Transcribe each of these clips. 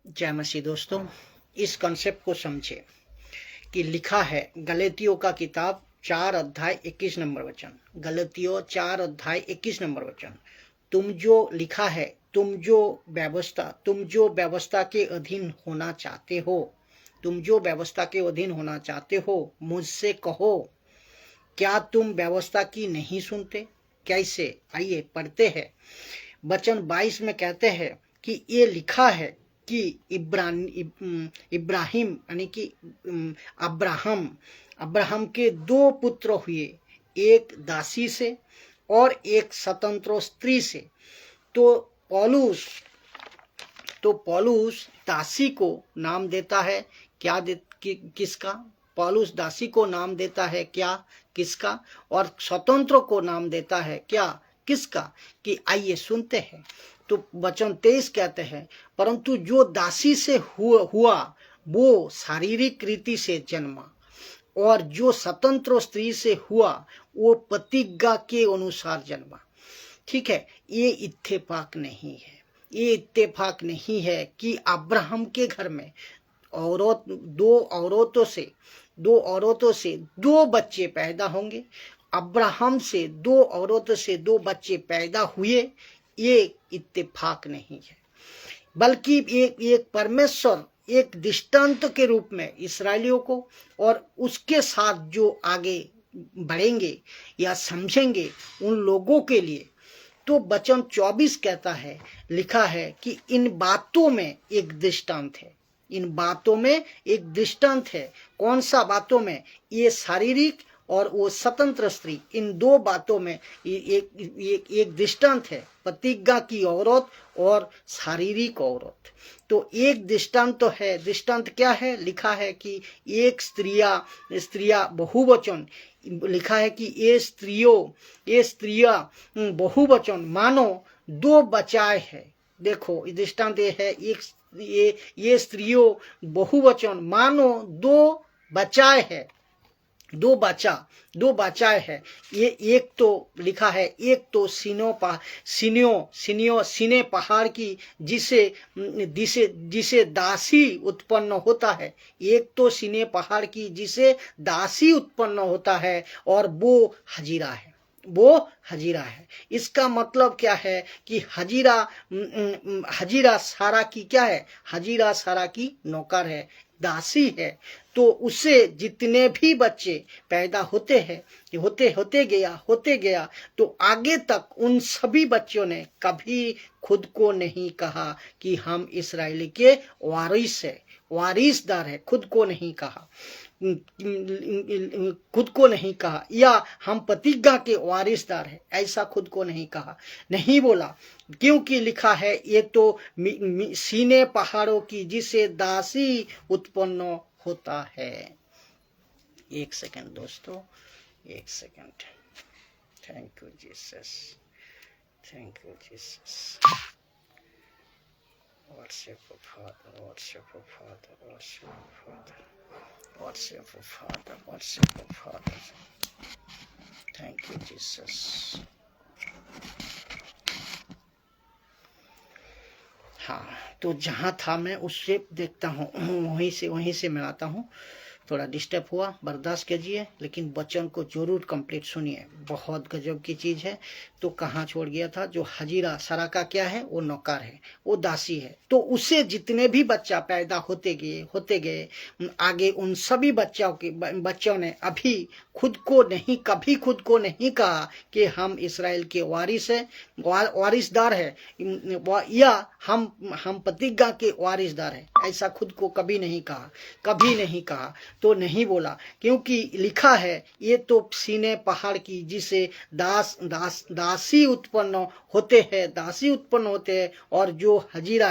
जय मसीह दोस्तों, इस कॉन्सेप्ट को समझे कि लिखा है गलतियों का किताब 4 अध्याय 21 नंबर वचन। गलतियों 4 अध्याय 21 नंबर वचन। तुम जो लिखा है, तुम जो व्यवस्था के अधीन होना चाहते हो, तुम जो व्यवस्था के अधीन होना चाहते हो, मुझसे कहो, क्या तुम व्यवस्था की नहीं सुनते? कैसे? आइए पढ़ते हैं। वचन 22 में कहते हैं कि ये लिखा है कि इब्राहिम यानी कि अब्राहम के 2 पुत्र हुए, एक दासी से और एक स्वतंत्र स्त्री से। तो पौलुस दासी को नाम देता है क्या किसका? पौलुस दासी को नाम देता है क्या? किसका? और स्वतंत्र को नाम देता है क्या? किसका? कि आइए सुनते हैं। तो वचन 23 कहते हैं, परंतु जो दासी से हुआ वो शारीरिक रीति से जन्मा, और जो स्वतंत्र स्त्री से हुआ वो प्रतिज्ञा के अनुसार जन्मा। ठीक है, ये इत्तेफाक नहीं है। ये इत्तेफाक नहीं है कि अब्राहम के घर में दो औरतों से 2 बच्चे पैदा होंगे। अब्राहम से 2 औरतों से 2 बच्चे पैदा हुए, ये इत्तेफाक नहीं है, बल्कि एक परमेश्वर एक दृष्टांत के रूप में इस्राएलियों को और उसके साथ जो आगे बढ़ेंगे या समझेंगे उन लोगों के लिए। तो वचन 24 कहता है, लिखा है कि इन बातों में एक दृष्टांत है। इन बातों में एक दृष्टांत है। कौन सा बातों में? ये शारीरिक और वो स्वतंत्र स्त्री, इन 2 बातों में एक दृष्टांत है, प्रतिज्ञा की औरत और शारीरिक औरत। तो एक दृष्टांत तो है। दृष्टांत क्या है? लिखा है कि एक स्त्रियां बहुवचन, लिखा है कि ये स्त्रियां बहुवचन, मानो 2 बचाए है। देखो दृष्टांत ये है, ये स्त्रियों बहुवचन मानो 2 बचाए है, 2 बचाए है। ये एक तो लिखा है, एक तो सीने पहाड़ की जिसे दासी उत्पन्न होता है। एक तो सीने पहाड़ की जिसे दासी उत्पन्न होता है, और वो हजीरा है। इसका मतलब क्या है कि हजीरा सारा की क्या है? हजीरा सारा की नौकर है, दासी है। तो उससे जितने भी बच्चे पैदा होते गया तो आगे तक उन सभी बच्चों ने कभी खुद को नहीं कहा कि हम इस्राएली के वारिसदार है। खुद को नहीं कहा या हम प्रतिज्ञा के वारिसदार है, ऐसा खुद को नहीं कहा, नहीं बोला। क्योंकि लिखा है, ये तो सीने पहाड़ों की जिसे दासी उत्पन्न होता है। एक सेकंड दोस्तों, एक second. Thank you Jesus. Worship of Father, worship of Father, worship of Father, worship of Father, worship of Father. Thank you Jesus. हाँ, तो जहाँ था मैं उससे देखता हूँ, वहीं से मिलाता हूँ। थोड़ा डिस्टर्ब हुआ, बर्दाश्त कीजिए, लेकिन वचन को जरूर कंप्लीट सुनिए, बहुत गजब की चीज है। तो कहाँ छोड़ गया था? जो हजीरा सारा का क्या है? वो नौकर है, वो दासी है। तो उससे जितने भी बच्चा पैदा होते गए आगे, उन सभी बच्चों ने अभी कभी खुद को नहीं कहा कि हम इस्राएल के वारिसदार है, या हम प्रतिज्ञा के वारिसदार है। ऐसा खुद को कभी नहीं कहा। तो नहीं बोला, क्योंकि लिखा है, ये तो सीने पहाड़ की जिसे दासी उत्पन्न होते हैं, और जो हजीरा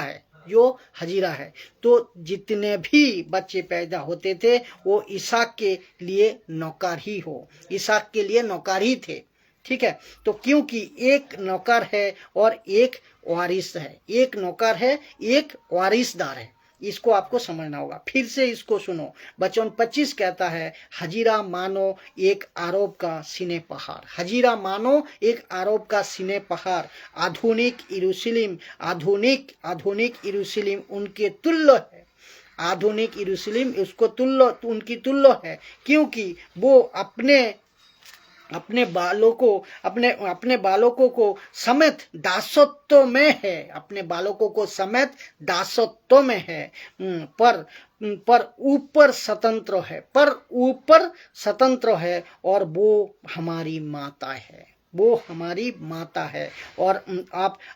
है। तो जितने भी बच्चे पैदा होते थे वो इसहाक के लिए नौकर ही थे। ठीक है, तो क्योंकि एक नौकर है और एक वारिस है, एक नौकर है, एक वारिसदार है। इसको आपको समझना होगा। फिर से इसको सुनो। वचन 25 कहता है, हजीरा मानो एक आरोप का सीने पहाड़, हजीरा मानो एक आरोप का सीने पहाड़। आधुनिक यरूशलेम, आधुनिक यरूशलेम उनके तुल्य है। आधुनिक यरूशलेम उसको तुल्य, उनकी तुल्य है, क्योंकि वो अपने बालकों को समेत दासत्व में है, अपने बालकों को समेत दासत्व में है। पर ऊपर स्वतंत्र है और वो हमारी माता है, वो हमारी माता है। और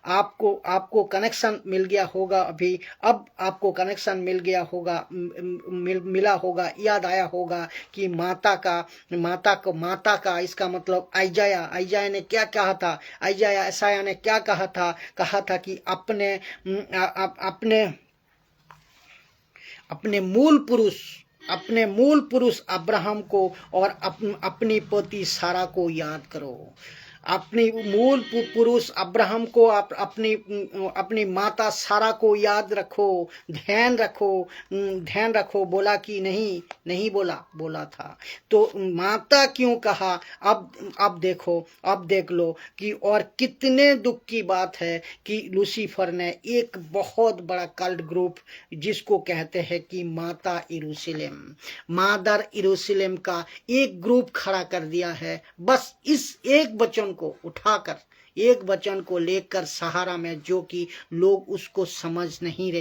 आपको कनेक्शन मिल गया होगा अभी, अब आपको कनेक्शन मिल गया होगा, मिला होगा, याद आया होगा कि माता का इसका मतलब आइजाया ने क्या कहा था, यशायाह ने क्या कहा था कि अपने मूल पुरुष अब्राहम को और अपनी पति सारा को याद करो। अपनी मूल पुरुष अब्राहम को, अपनी माता सारा को याद रखो, ध्यान रखो। बोला कि नहीं बोला था। तो माता क्यों कहा? अब देख लो कि और कितने दुख की बात है कि लूसीफर ने एक बहुत बड़ा कल्ट ग्रुप जिसको कहते हैं कि माता यरूशलेम, मादर यरूशलेम का एक ग्रुप खड़ा कर दिया है। बस इस एक वचन को उठाकर, एक वचन को लेकर सहारा में, जो कि लोग उसको समझ नहीं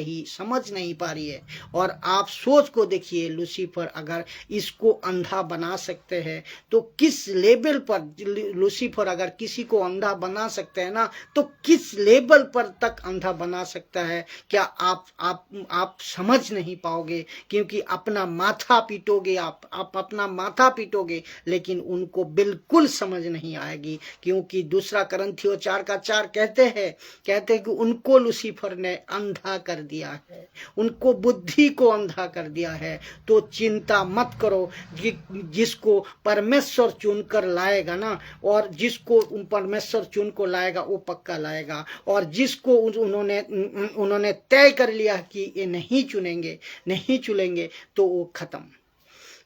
पा रही है। और आप सोच को देखिए, लूसीफर अगर इसको अंधा बना सकते हैं तो किस लेवल पर, लूसीफर अगर किसी को अंधा बना सकते हैं ना, तो किस लेवल पर तक अंधा बना सकता है, क्या आप समझ नहीं पाओगे। क्योंकि अपना माथा पीटोगे, आप अपना माथा पीटोगे, लेकिन उनको बिल्कुल समझ नहीं आएगी। क्योंकि दूसरा करंथियों 4:4 कहते हैं कि उनको लूसीफर ने अंधा कर दिया है, उनको बुद्धि को अंधा कर दिया है। तो चिंता मत करो, जिसको परमेश्वर चुनकर लाएगा ना, और जिसको परमेश्वर चुन को लाएगा वो पक्का लाएगा। और जिसको उन्होंने तय कर लिया कि ये नहीं चुनेंगे तो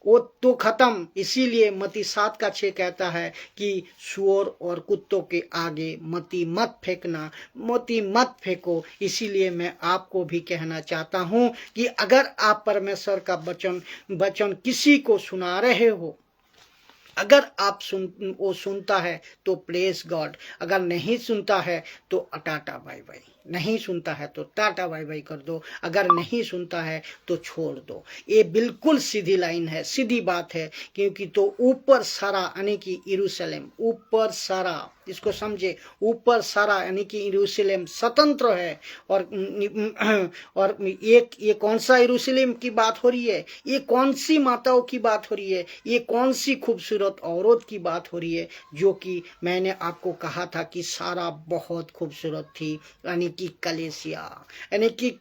वो तो खत्म। इसीलिए मत्ती 7:6 कहता है कि सुअर और कुत्तों के आगे मती मत फेंको। इसीलिए मैं आपको भी कहना चाहता हूं कि अगर आप परमेश्वर का वचन किसी को सुना रहे हो, अगर वो सुनता है तो प्रेज गॉड, अगर नहीं सुनता है तो टाटा बाय बाय, नहीं सुनता है तो टाटा बाय बाय कर दो, अगर नहीं सुनता है तो छोड़ दो। ये बिल्कुल सीधी लाइन है, सीधी बात है। क्योंकि तो ऊपर सारा यानी कि यरूशलेम, ऊपर सारा, इसको समझे, ऊपर सारा यानी कि यरूशलेम स्वतंत्र है। और ये कौन सा यरूशलेम की बात हो रही है, ये कौन सी माताओं की बात हो रही है, ये कौन सी खूबसूरत औरत की बात हो रही है, जो कि मैंने आपको कहा था कि सारा बहुत खूबसूरत थी, यानी कि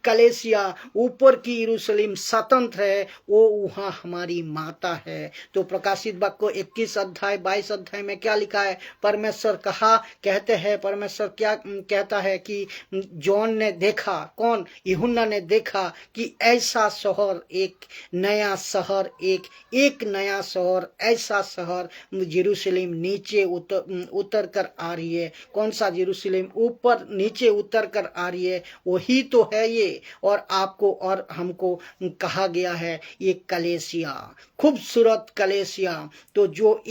कलेसिया ऊपर की यरूशलेम स्वतंत्र है, वो वहाँ हमारी माता है। तो प्रकाशित वाक्य 21 अध्याय 22 अध्याय में क्या लिखा है? परमेश्वर कहते हैं, परमेश्वर क्या कहता है कि जॉन ने देखा, कौन? यूहन्ना ने देखा कि ऐसा शहर, एक नया शहर, एक नया शहर, ऐसा शहर यरूशलेम नीचे उतर कर आ रही है। कौन सा यरूशलेम ऊपर नीचे उतर कर आ रही है? वही तो है ये। और आपको और हमको कहा गया है ये कलेसिया, खूबसूरत कलेसिया। तो जो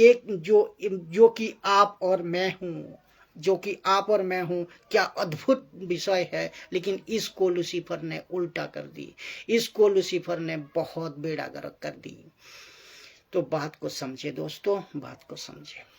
कि आप और मैं हूँ, क्या अद्भुत विषय है। लेकिन इसको लूसीफर ने उल्टा कर दी, इसको लूसीफर ने बहुत बेड़ा गर्क कर दी। तो बात को समझे दोस्तों, बात को समझे।